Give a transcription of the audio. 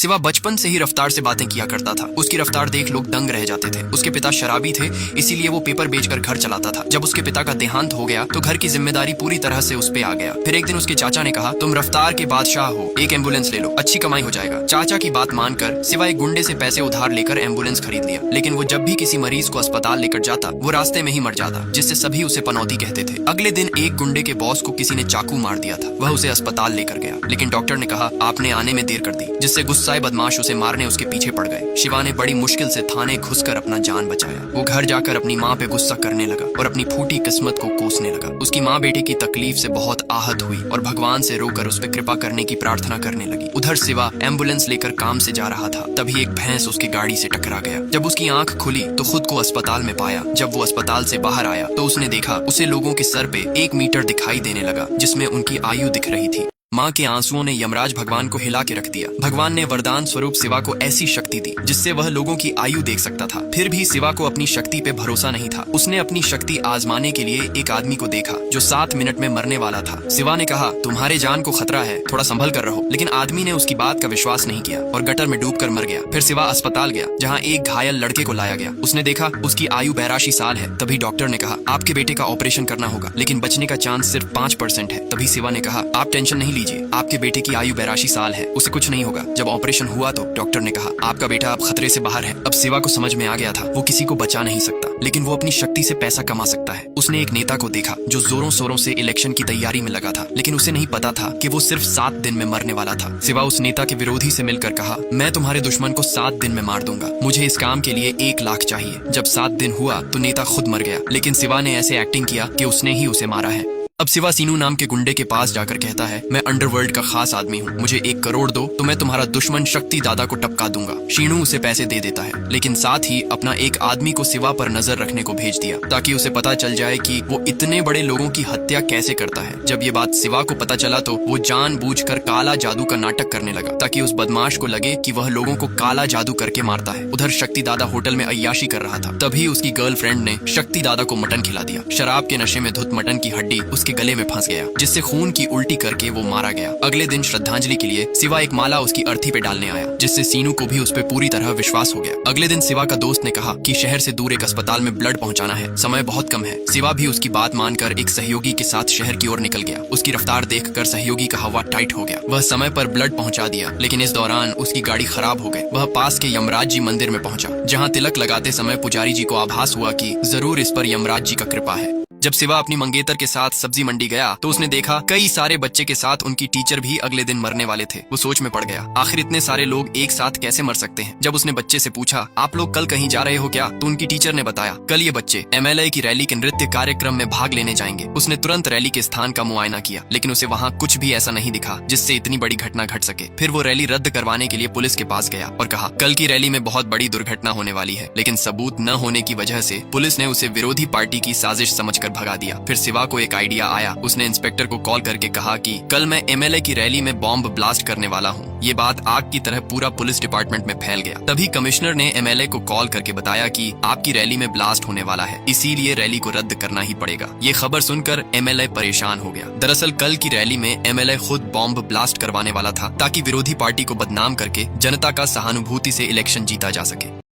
सिवा बचपन से ही रफ्तार से बातें किया करता था। उसकी रफ्तार देख लोग दंग रह जाते थे। उसके पिता शराबी थे, इसीलिए वो पेपर बेचकर घर चलाता था। जब उसके पिता का देहांत हो गया तो घर की जिम्मेदारी पूरी तरह से उस पे आ गया। फिर एक दिन उसके चाचा ने कहा, तुम रफ्तार के बादशाह हो, एक एम्बुलेंस ले लो, अच्छी कमाई हो जाएगा। चाचा की बात मानकर सिवा एक गुंडे से पैसे उधार लेकर एम्बुलेंस खरीद लिया। लेकिन वो जब भी किसी मरीज को अस्पताल लेकर जाता वो रास्ते में ही मर जाता, जिससे सभी उसे पनौती कहते थे। अगले दिन एक गुंडे के बॉस को किसी ने चाकू मार दिया था। वह उसे अस्पताल लेकर गया, लेकिन डॉक्टर ने कहा आपने आने में देर कर दी, जिससे गुस्साए बदमाश उसे मारने उसके पीछे पड़ गए। शिवा ने बड़ी मुश्किल से थाने घुसकर अपना जान बचाया। वो घर जाकर अपनी माँ पे गुस्सा करने लगा और अपनी फूटी किस्मत को कोसने लगा। उसकी माँ बेटे की तकलीफ से बहुत आहत हुई और भगवान से रोकर उस पर कृपा करने की प्रार्थना करने लगी। उधर शिवा एम्बुलेंस लेकर काम से जा रहा था, तभी एक भैंस उसकी गाड़ी से टकरा गया। जब उसकी आंख खुली तो खुद को अस्पताल में पाया। जब वो अस्पताल से बाहर आया तो उसने देखा उसे लोगों के सर पे 1 मीटर दिखाई देने लगा, जिसमें उनकी आयु दिख रही थी। माँ के आंसुओं ने यमराज भगवान को हिला के रख दिया। भगवान ने वरदान स्वरूप शिवा को ऐसी शक्ति दी जिससे वह लोगों की आयु देख सकता था। फिर भी शिवा को अपनी शक्ति पे भरोसा नहीं था। उसने अपनी शक्ति आजमाने के लिए एक आदमी को देखा जो 7 मिनट में मरने वाला था। शिवा ने कहा, तुम्हारे जान को खतरा है, थोड़ा संभल कर रहो। लेकिन आदमी ने उसकी बात का विश्वास नहीं किया और गटर में डूब कर मर गया। फिर शिवा अस्पताल गया, जहाँ एक घायल लड़के को लाया गया। उसने देखा उसकी आयु 82 साल है। तभी डॉक्टर ने कहा, आपके बेटे का ऑपरेशन करना होगा, लेकिन बचने का चांस सिर्फ 5% है। तभी शिवा ने कहा, आप टेंशन नहीं लीजिए, आपके बेटे की आयु 82 साल है, उसे कुछ नहीं होगा। जब ऑपरेशन हुआ तो डॉक्टर ने कहा, आपका बेटा अब खतरे से बाहर है। अब शिवा को समझ में आ गया था वो किसी को बचा नहीं सकता, लेकिन वो अपनी शक्ति से पैसा कमा सकता है। उसने एक नेता को देखा जो जोरों शोरों से इलेक्शन की तैयारी में लगा था, लेकिन उसे नहीं पता था कि वो सिर्फ 7 दिन में मरने वाला था। शिवा उस नेता के विरोधी से मिलकर कहा, मैं तुम्हारे दुश्मन को 7 दिन में मार दूंगा, मुझे इस काम के लिए 1 लाख चाहिए। जब 7 दिन हुआ तो नेता खुद मर गया, लेकिन शिवा ने ऐसे एक्टिंग किया कि उसने ही उसे मारा है। अब शिवा सीनू नाम के गुंडे के पास जाकर कहता है, मैं अंडरवर्ल्ड का खास आदमी हूँ, मुझे 1 करोड़ दो तो मैं तुम्हारा दुश्मन शक्ति दादा को टपका दूंगा। शीनू उसे पैसे दे देता है, लेकिन साथ ही अपना एक आदमी को शिवा पर नजर रखने को भेज दिया ताकि उसे पता चल जाए कि वो इतने बड़े लोगों की हत्या कैसे करता है। जब ये बात शिवा को पता चला तो वो जानबूझकर काला जादू का नाटक करने लगा ताकि उस बदमाश को लगे कि वह लोगों को काला जादू करके मारता है। उधर शक्ति दादा होटल में अय्याशी कर रहा था, तभी उसकी गर्लफ्रेंड ने शक्ति दादा को मटन खिला दिया। शराब के नशे में धुत मटन की हड्डी उसके गले में फंस गया, जिससे खून की उल्टी करके वो मारा गया। अगले दिन श्रद्धांजलि के लिए शिवा एक माला उसकी अर्थी पे डालने आया, जिससे सीनू को भी उस पे पूरी तरह विश्वास हो गया। अगले दिन शिवा का दोस्त ने कहा कि शहर से दूर एक अस्पताल में ब्लड पहुंचाना है, समय बहुत कम है। शिवा भी उसकी बात मानकर एक सहयोगी के साथ शहर की ओर निकल गया। उसकी रफ्तार देखकर सहयोगी का हवा टाइट हो गया। वह समय पर ब्लड पहुंचा दिया, लेकिन इस दौरान उसकी गाड़ी खराब हो गई। वह पास के यमराज जी मंदिर में पहुंचा, जहाँ तिलक लगाते समय पुजारी जी को आभास हुआ कि जरूर इस पर यमराज जी का कृपा है। जब शिवा अपनी मंगेतर के साथ सब्जी मंडी गया तो उसने देखा कई सारे बच्चे के साथ उनकी टीचर भी अगले दिन मरने वाले थे। वो सोच में पड़ गया, आखिर इतने सारे लोग एक साथ कैसे मर सकते हैं। जब उसने बच्चे से पूछा, आप लोग कल कहीं जा रहे हो क्या, तो उनकी टीचर ने बताया, कल ये बच्चे MLA की रैली के नृत्य कार्यक्रम में भाग लेने जाएंगे। उसने तुरंत रैली के स्थान का मुआयना किया, लेकिन उसे वहाँ कुछ भी ऐसा नहीं दिखा जिससे इतनी बड़ी घटना घट सके। फिर वो रैली रद्द करवाने के लिए पुलिस के पास गया और कहा, कल की रैली में बहुत बड़ी दुर्घटना होने वाली है। लेकिन सबूत न होने की वजह से पुलिस ने उसे विरोधी पार्टी की साजिश समझकर भगा दिया। फिर शिवा को एक आइडिया आया। उसने इंस्पेक्टर को कॉल करके कहा कि कल मैं MLA की रैली में बॉम्ब ब्लास्ट करने वाला हूँ। ये बात आग की तरह पूरा पुलिस डिपार्टमेंट में फैल गया। तभी कमिश्नर ने MLA को कॉल करके बताया कि आपकी रैली में ब्लास्ट होने वाला है, इसीलिए रैली को रद्द करना ही पड़ेगा। ये खबर सुनकर MLA परेशान हो गया। दरअसल कल की रैली में MLA खुद बॉम्ब ब्लास्ट करवाने वाला था ताकि विरोधी पार्टी को बदनाम करके जनता का सहानुभूति से इलेक्शन जीता जा सके।